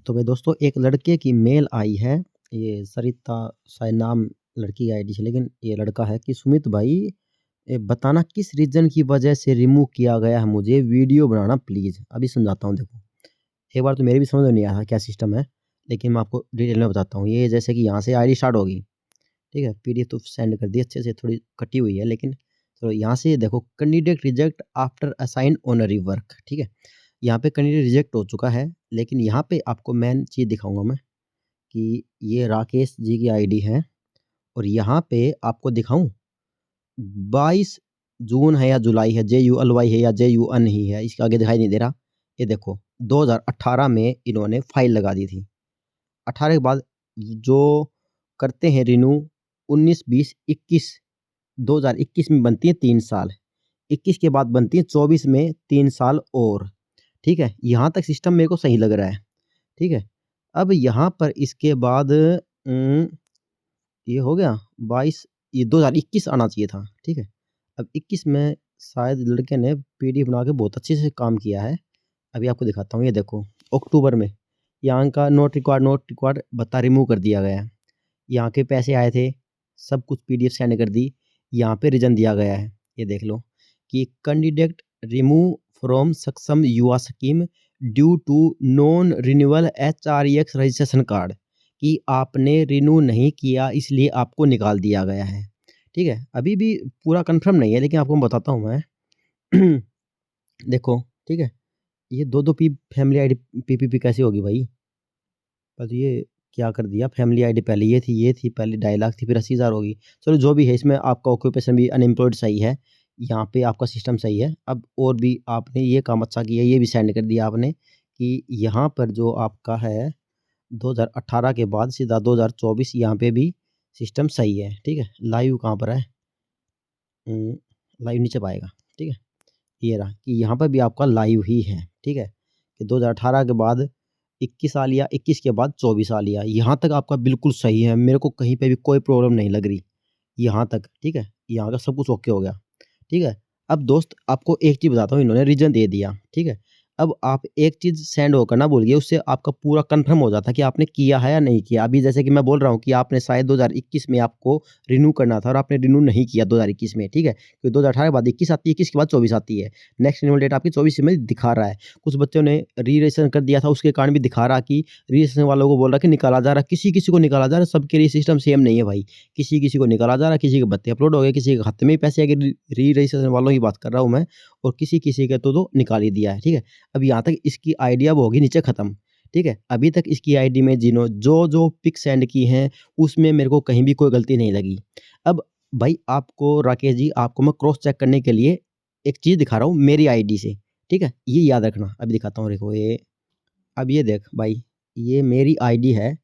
तो भाई दोस्तों एक लड़के की मेल आई है। ये सरिता शायद नाम लड़की की आईडी है, लेकिन ये लड़का है कि सुमित भाई बताना किस रीजन की वजह से रिमूव किया गया है, मुझे वीडियो बनाना प्लीज़। अभी समझाता हूँ देखो। एक बार तो मेरे भी समझ में नहीं आया था क्या सिस्टम है, लेकिन मैं आपको डिटेल में बताता हूँ। ये जैसे कि यहाँ से आईडी स्टार्ट होगी, ठीक है। पीडीएफ तो सेंड कर दी अच्छे से, थोड़ी कटी हुई है, लेकिन तो यहाँ से देखो candidate reject after assign honorary work, ठीक है। यहाँ पे कैंडिडेट रिजेक्ट हो चुका है, लेकिन यहाँ पे आपको मेन चीज़ दिखाऊंगा मैं कि ये राकेश जी की आईडी है। और यहाँ पे आपको दिखाऊं 22 जून है या जुलाई है, JULY है या JUN ही है, इसके आगे दिखाई नहीं दे रहा। ये देखो 2018 में इन्होंने फाइल लगा दी थी। 18 के बाद जो करते हैं रिन्यू 19, 20, 21, 2021 में बनती है 3 साल, 21 के बाद बनती है 24 में 3 साल और, ठीक है। यहाँ तक सिस्टम मेरे को सही लग रहा है, ठीक है। अब यहाँ पर इसके बाद ये हो गया 22, ये 2021 आना चाहिए था, ठीक है। अब 21 में शायद लड़के ने पीडीएफ बना के बहुत अच्छे से काम किया है। अभी आपको दिखाता हूँ। ये देखो अक्टूबर में यहाँ का नोट रिक्वायर्ड बता रिमूव कर दिया गया है। यहाँ के पैसे आए थे, सब कुछ पीडीएफ सेंड कर दी। यहाँ पे रीजन दिया गया है, ये देख लो कि candidate remove from Saksham Yuva scheme due to non renewal HREX registration card, कि आपने रिन्यू नहीं किया इसलिए आपको निकाल दिया गया है, ठीक है। अभी भी पूरा कंफर्म नहीं है, लेकिन आपको मैं बताता हूँ मैं देखो, ठीक है। ये दो पी फैमिली आईडी पीपीपी कैसे होगी भाई? बस ये क्या कर दिया, फैमिली आईडी पहले ये थी पहले 2.5 लाख थी, फिर 80,000 होगी। चलो जो भी है, इसमें आपका ऑक्यूपेशन भी अनएम्प्लॉयड सही है, यहाँ पे आपका सिस्टम सही है। अब और भी आपने ये काम अच्छा किया, ये भी सेंड कर दिया आपने कि यहाँ पर जो आपका है 2018 के बाद सीधा 2024, यहाँ पे भी सिस्टम सही है, ठीक है। लाइव कहाँ पर है? लाइव नीचे पाएगा, ठीक है। ये रहा कि यहाँ पर भी आपका लाइव ही है, ठीक है। कि 2018 के बाद 21 आ लिया, 21 के बाद 24 आ लिया। यहाँ तक आपका बिल्कुल सही है, मेरे को कहीं पे भी कोई प्रॉब्लम नहीं लग रही यहाँ तक, ठीक है। यहाँ का सब कुछ ओके हो गया, ठीक है। अब दोस्त आपको एक चीज़ बताता हूँ, इन्होंने रीज़न दे दिया, ठीक है। अब आप एक चीज़ सेंड होकर ना बोलिए, उससे आपका पूरा कन्फर्म हो जाता है कि आपने किया है या नहीं किया। अभी जैसे कि मैं बोल रहा हूँ कि आपने शायद 2021 में आपको रिन्यू करना था और आपने रिन्यू नहीं किया 2021 में, ठीक है। क्योंकि 2018 के बाद 21 आती है, 21 के बाद 24 आती है। नेक्स्ट रिन्यूअल डेट आपकी 24 में दिखा रहा है। कुछ बच्चों ने री रजिस्ट्रेशन कर दिया था, उसके कारण भी दिखा रहा कि री रजिस्ट्रेशन वालों को बोल रहा कि निकाला जा रहा, किसी को निकाला जा रहा, सबके लिए सिस्टम सेम नहीं है भाई। किसी को निकाला जा रहा, किसी के भत्ते अपलोड हो गए, किसी के खाते में ही पैसे आ गए। री रजिस्ट्रेशन वालों की बात कर रहा हूँ मैं, और किसी के तो निकाल ही दिया है, ठीक है। अब यहाँ तक इसकी आइडिया वो होगी नीचे ख़त्म, ठीक है। अभी तक इसकी आईडी में जो पिक सेंड की हैं, उसमें मेरे को कहीं भी कोई गलती नहीं लगी। अब भाई आपको राकेश जी, आपको मैं क्रॉस चेक करने के लिए एक चीज़ दिखा रहा हूँ मेरी आईडी से, ठीक है। ये याद रखना, अभी दिखाता हूँ, देखो ये। अब ये देख भाई, ये मेरी आईडी है,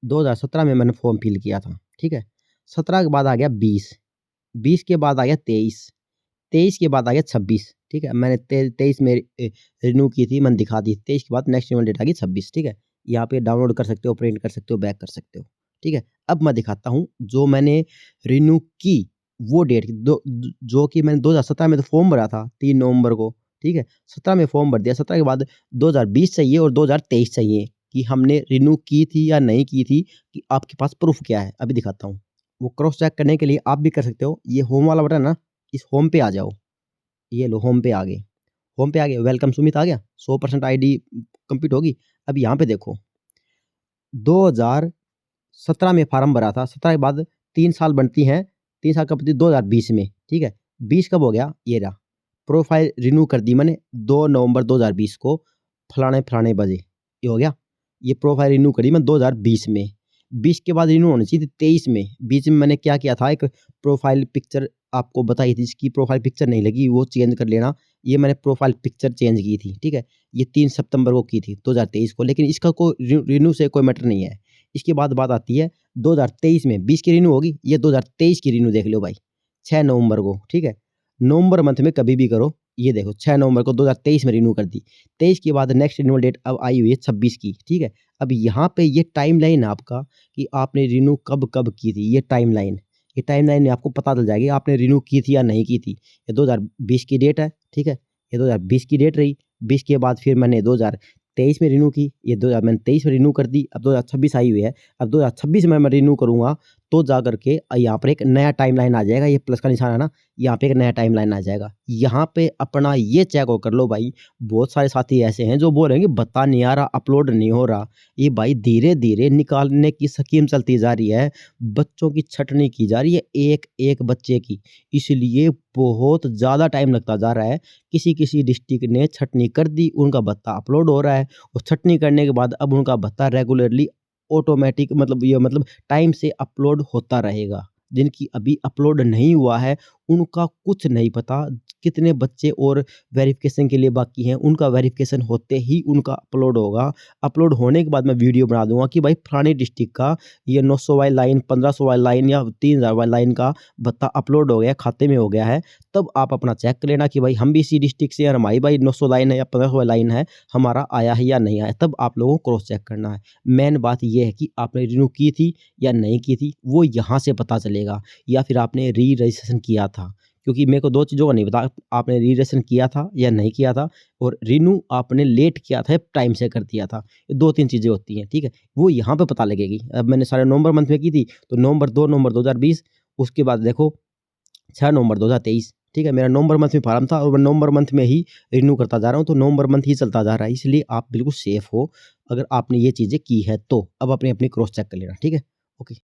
2017 में मैंने फॉर्म फिल किया था, ठीक है। 17 के बाद आ गया 20, 20 के बाद आ गया 23, 23 के बाद आ गया 26, ठीक है। मैंने 23 में रिन्यू की थी, मैंने दिखा दी। 23 के बाद नेक्स्ट रिन्यूअल डेट आ गई 26, ठीक है। यहाँ पे डाउनलोड कर सकते हो, प्रिंट कर सकते हो, बैक कर सकते हो, ठीक है। अब मैं दिखाता हूँ जो मैंने रिन्यू की वो डेट जो कि मैंने 2017 में तो फॉर्म भरा था 3 नवंबर को, ठीक है। 17 में फॉर्म भर दिया, 17 के बाद 2020 चाहिए और 2023 चाहिए कि हमने रिन्यू की थी या नहीं की थी, कि आपके पास प्रूफ क्या है। अभी दिखाता हूँ। वो क्रॉस चेक करने के लिए आप भी कर सकते हो। ये होम वाला बटन ना, इस होम पे आ जाओ। ये लो होम पे आ गए, होम पे आ गए, वेलकम सुमित आ गया, 100% आईडी कंप्लीट होगी। अब यहाँ पे देखो 2017 में फार्म भरा था, 17 के बाद 3 साल बनती हैं, 3 साल कब बनती 2020 में, ठीक है। 20 कब हो गया, ये रहा प्रोफाइल रिन्यू कर दी मैंने 2 नवंबर 2020 को फलाने बजे, ये हो गया। ये प्रोफाइल रिन्यू करी मैं 2020 में, 20 के बाद रिन्यू होनी चाहिए थी 23 में। बीच में मैंने क्या किया था, एक प्रोफाइल पिक्चर आपको बताई थी, जिसकी प्रोफाइल पिक्चर नहीं लगी वो चेंज कर लेना। ये मैंने प्रोफाइल पिक्चर चेंज की थी, ठीक है। ये 3 सितंबर को की थी 2023 को, लेकिन इसका कोई रिन्यू से कोई मैटर नहीं है। इसके बाद बात आती है 2023 में, 20 की रिन्यू होगी, ये 2023 की रिन्यू देख लो भाई, 6 नवंबर को, ठीक है। नवंबर मंथ में कभी भी करो, ये देखो 6 नवंबर को 2023 में रिन्यू कर दी। 23 के बाद नेक्स्ट रिन्यूअल डेट अब आई हुई है 26 की, ठीक है। अब यहाँ पे ये टाइमलाइन है आपका कि आपने रिन्यू कब की थी, ये टाइमलाइन में आपको पता चल जाएगी आपने रिन्यू की थी या नहीं की थी। ये 2020 की डेट है, ठीक है। ये 2020 की डेट रही, 20 के बाद फिर मैंने 23 में रिन्यू की, ये 2000 मैंने 23 में रिन्यू कर दी, अब 2026 आई हुई है। अब 2026 में मैं रिन्यू करूँगा तो जा कर के यहाँ पर एक नया टाइमलाइन आ जाएगा, ये प्लस का निशान है ना, यहाँ पे एक नया टाइमलाइन आ जाएगा। यहाँ पे अपना ये चेक और कर लो भाई, बहुत सारे साथी ऐसे हैं जो बोल रहे हैं कि बता नहीं आ रहा, अपलोड नहीं हो रहा। ये भाई धीरे-धीरे निकालने की स्कीम चलती जा रही है, बच्चों की छँटनी की जा रही है, एक-एक बच्चे की। इसलिए बहुत ज़्यादा टाइम लगता जा रहा है। किसी-किसी डिस्ट्रिक्ट ने छँटनी कर दी, उनका भत्ता अपलोड हो रहा है और छँटनी करने के बाद अब उनका भत्ता रेगुलरली ऑटोमैटिक मतलब ये मतलब टाइम से अपलोड होता रहेगा। जिनकी अभी अपलोड नहीं हुआ है, उनका कुछ नहीं पता, कितने बच्चे और वेरिफ़िकेशन के लिए बाकी हैं, उनका वेरिफ़िकेशन होते ही उनका अपलोड होगा। अपलोड होने के बाद मैं वीडियो बना दूँगा कि भाई फलानी डिस्ट्रिक्ट का ये 900 वाली लाइन, 1500 वाली लाइन या 3000 वाली लाइन का भत्ता अपलोड हो गया, खाते में हो गया है। तब आप अपना चेक कर लेना कि भाई हम भी इसी डिस्ट्रिक्ट से हैं और हमारी भाई 900 लाइन है या 1500 वाली लाइन है, हमारा आया है या नहीं आया, तब आप लोगों को क्रॉस चेक करना है। मेन बात ये है कि आपने रिन्यू की थी या नहीं की थी, वो यहाँ से पता चलेगा या फिर आपने री-रजिस्ट्रेशन किया था। क्योंकि मेरे को 2 चीज़ों का नहीं पता, आपने री-रजिस्ट्रेशन किया था या नहीं किया था और रिन्यू आपने लेट किया था या टाइम से कर दिया था। ये 2-3 चीज़ें होती हैं, ठीक है? वो यहाँ पे पता लगेगी। अब मैंने सारे नवंबर मंथ में की थी, तो नवंबर 2 नवंबर 2020, उसके बाद देखो 6 नवंबर 2023, ठीक है? मेरा नवंबर मंथ में फार्म था और मैं नवंबर मंथ में ही रिन्यू करता जा रहा हूँ, तो नवंबर मंथ ही चलता जा रहा है। इसलिए आप बिल्कुल सेफ हो, अगर आपने ये चीज़ें की है तो। अब अपनी-अपनी क्रॉस चेक कर लेना, ठीक है? ओके।